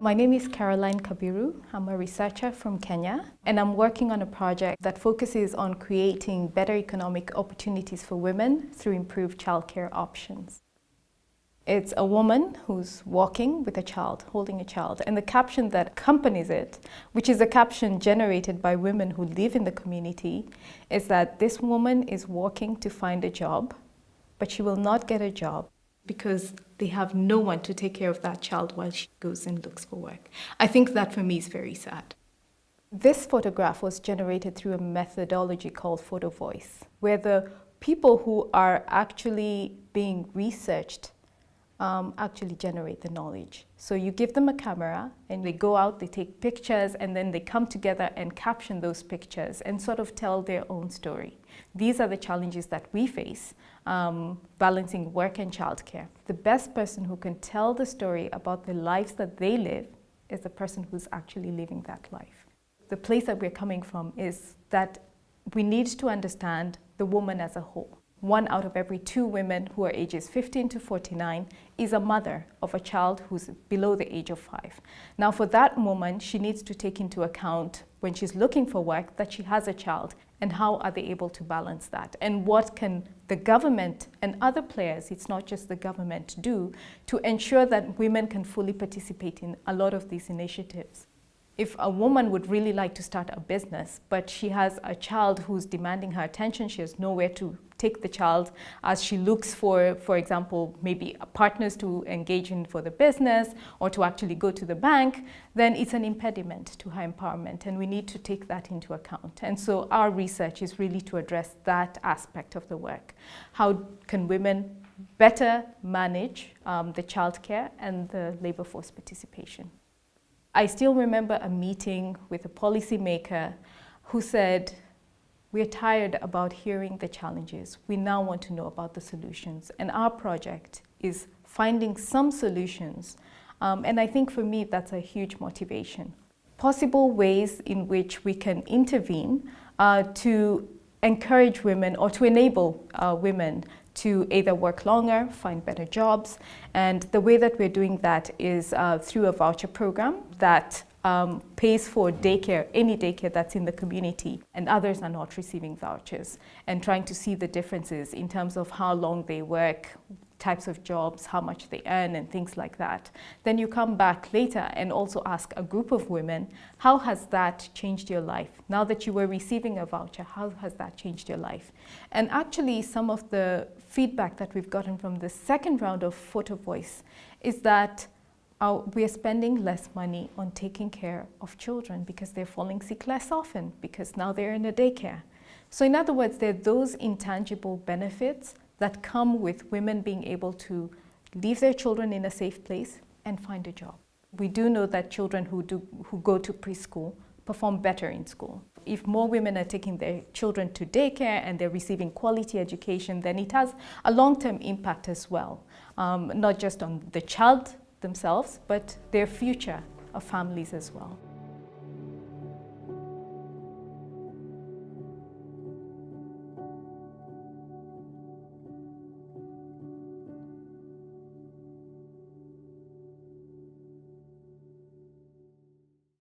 My name is Caroline Kabiru. I'm a researcher from Kenya, and I'm working on a project that focuses on creating better economic opportunities for women through improved childcare options. It's a woman who's walking with a child, holding a child, and the caption that accompanies it, which is a caption generated by women who live in the community, is that this woman is walking to find a job, but she will not get a job because they have no one to take care of that child while she goes and looks for work. I think that for me is very sad. This photograph was generated through a methodology called Photo Voice, where the people who are actually being researched actually generate the knowledge. So you give them a camera and they go out, they take pictures, and then they come together and caption those pictures and sort of tell their own story. These are the challenges that we face, balancing work and childcare. The best person who can tell the story about the lives that they live is the person who's actually living that life. The place that we're coming from is that we need to understand the woman as a whole. 1 out of every 2 women who are ages 15 to 49 is a mother of a child who's below the age of 5. Now for that woman, she needs to take into account when she's looking for work that she has a child, and how are they able to balance that? And what can the government and other players, it's not just the government, do to ensure that women can fully participate in a lot of these initiatives? If a woman would really like to start a business, but she has a child who's demanding her attention, she has nowhere to take the child as she looks for example, maybe partners to engage in for the business or to actually go to the bank, then it's an impediment to her empowerment, and we need to take that into account. And so our research is really to address that aspect of the work. How can women better manage the childcare and the labor force participation? I still remember a meeting with a policymaker who said, "We're tired about hearing the challenges. We now want to know about the solutions." And our project is finding some solutions. And I think for me, that's a huge motivation. Possible ways in which we can intervene to encourage women or to enable women to either work longer, find better jobs. And the way that we're doing that is through a voucher program that pays for daycare, any daycare that's in the community, and others are not receiving vouchers, and trying to see the differences in terms of how long they work, types of jobs, how much they earn, and things like that. Then you come back later and also ask a group of women, how has that changed your life? Now that you were receiving a voucher, how has that changed your life? And actually, some of the feedback that we've gotten from the second round of Photo Voice is that we are spending less money on taking care of children because they're falling sick less often, because now they're in a daycare. So in other words, there are those intangible benefits that come with women being able to leave their children in a safe place and find a job. We do know that children who go to preschool perform better in school. If more women are taking their children to daycare and they're receiving quality education, then it has a long-term impact as well, not just on the child themselves, but their future of families as well.